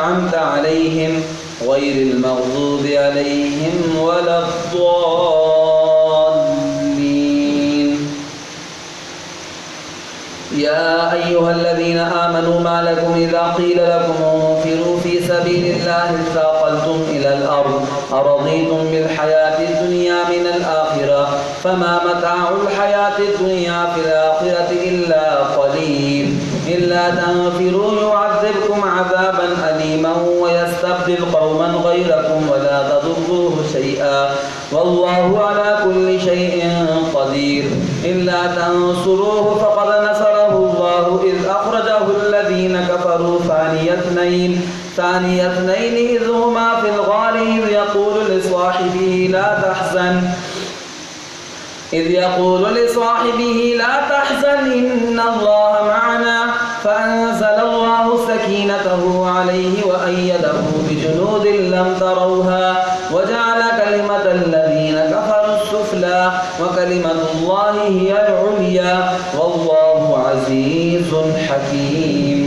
أنعمت عليهم غير المغضوب عليهم ولا الضالين. يا أيها الذين آمنوا ما لكم إذا قيل لكم انفروا في سبيل الله اثاقلتم إلى الأرض أرضيتم بالحياة الدنيا من الآخرة فما متاع الحياة الدنيا في الآخرة إلا قليل. إلا تنفروا يعذبكم عذابا أليما ويستبدل قوما غيركم ولا تضروه شيئا والله على كل شيء قدير. إلا تنصروه فقد نصره الله إذ أخرجه الذين كفروا ثاني اثنين إذ هما في الغار إذ يقول لصاحبه لا تحزن إن الله معنا فأنزل الله سكينته عليه وأيده بجنود لم تروها وجعل كلمة الذين كفروا السفلى وكلمة الله هي العليا والله عزيز حكيم.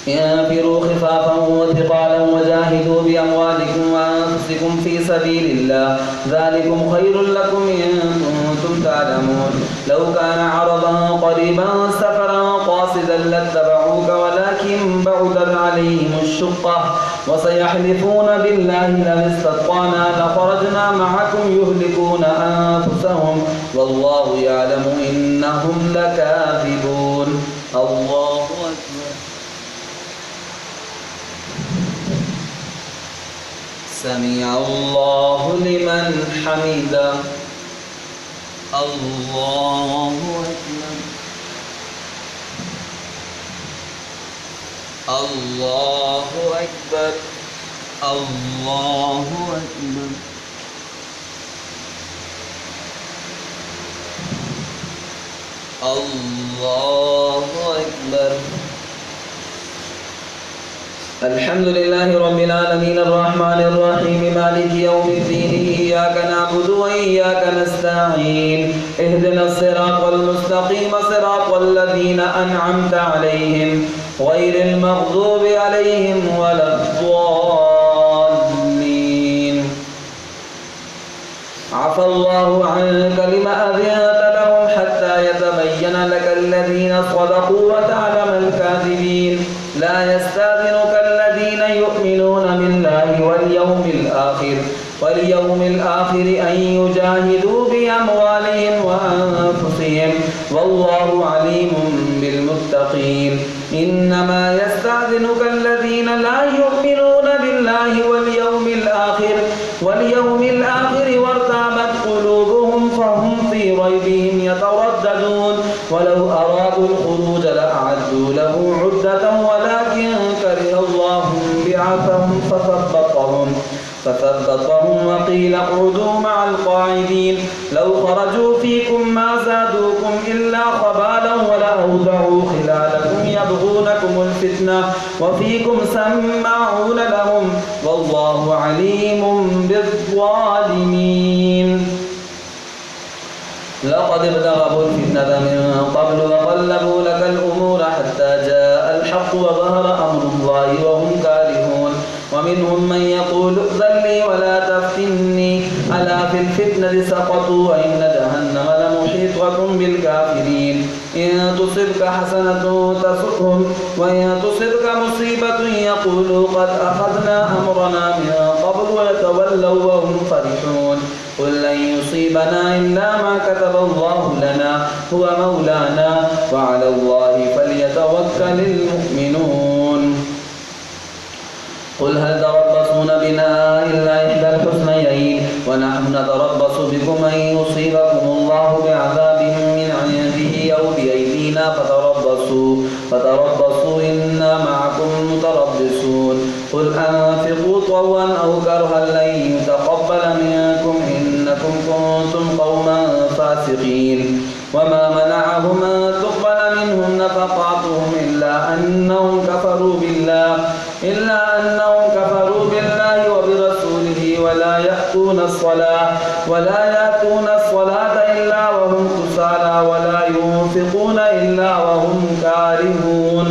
انفروا خفافا وثقالا وجاهدوا بأموالكم وأنفسكم في سبيل الله ذلكم خير لكم إن كنتم تعلمون. لو كان عرضا قريبا سفرا قاصدا لاتبعوك ولكن بعدت عليهم الشقة وسيحلفون بالله لن استطعنا لخرجنا معكم يهلكون أنفسهم والله يعلم إنهم لكاذبون. الله أكبر. سمع الله لمن حمده. الله أكبر. الله أكبر. الله أكبر. الله أكبر. الحمد لله رب العالمين الرحمن الرحيم مالك يوم الدين إياك نعبد وإياك نستعين اهدنا الصراط المستقيم صراط الذين أنعمت عليهم غير المغضوب عليهم ولا الضالين. عفى الله عنك لما أذنت لهم حتى يتبين لك الذين صدقوا وتعلم الكاذبين. لا يستأذنك الذين يؤمنون بالله واليوم الآخر أن يجاهدوا بأموالهم وأنفسهم والله عليم بالمتقين. إنما يستأذنك الذين لا يؤمنون بالله واليوم الآخر وارتابت قلوبهم فهم في ريبهم يترددون. ولو أرادوا الخروج لأعدوا له عدة ولكن كره الله بعثهم فثبطهم وقيل اقعدوا مع القاعدين. لو خرجوا فيكم ما زادوكم إلا خبالا ولأوضعوا خلالكم يبغونكم الفتنة وفيكم سماعون لهم والله عليم بالظالمين. لقد ابتغوا الفتنة من قبل وقلبوا لك الأمور حتى جاء الحق وظهر أمر الله وهم كارهون. ومنهم من يقول ائذن لي ولا تفتني ألا في الفتنة سقطوا وإن جهنم لمحيطة بالكافرين. إن تصبك حسنة تسؤهم وإن تصبك مصيبة يقولوا قد أخذنا أمرنا من قبل ويتولوا وهم فرحون. قل لن يصيبنا إلا ما كتب الله لنا هو مولانا وعلى الله فليتوكل المؤمنون. قل هل تربصون بنا إلا إحدى الحسنيين ونحن نتربص بكم أن يصيبكم الله بعذاب من عنده أو بأيدينا فتربصوا إنا معكم متربصون. قل أنفقوا طوعا أو كرها لن يتقبل منكم إنكم كنتم قوما فاسقين. وما منعهم أن تقبل منهم نفقاتهم إلا أنهم كفروا بالله وبرسوله ولا يأتون الصلاة إلا وهم كسالى ولا ينفقون إلا وهم كارهون.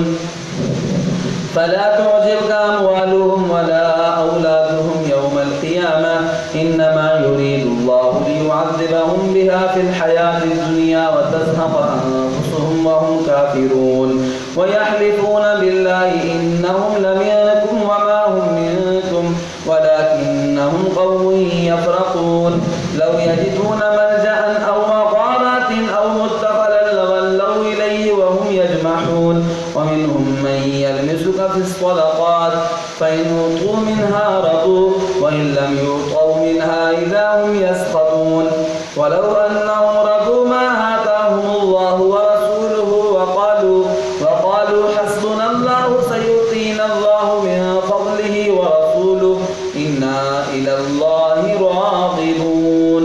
فلا تعجبك أموالهم ولا أولادهم يوم القيامة إنما يريد الله ليعذبهم بها في الحياة الدنيا وتزهق أنفسهم وهم كافرون ويحلفون بالله إنهم لمنكم وما هم منكم ولكنهم قوم يفرقون لو يجدون ملجأ أو مغارات أو مدخلا لولوا إليه وهم يجمحون ومنهم من يلمسك في الصدقات فإن أوتوا منها رضوا وإن لم يعطوا منها إذا هم يسخطون ولو أنهم رضوا ما آتاهم الله ورسوله وقالوا حسبنا الله سيؤتينا الله من فضله ورسوله إنا إلى الله راغبون.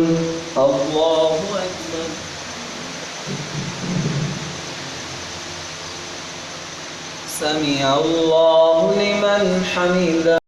الله أكبر. سمع الله لمن حمده.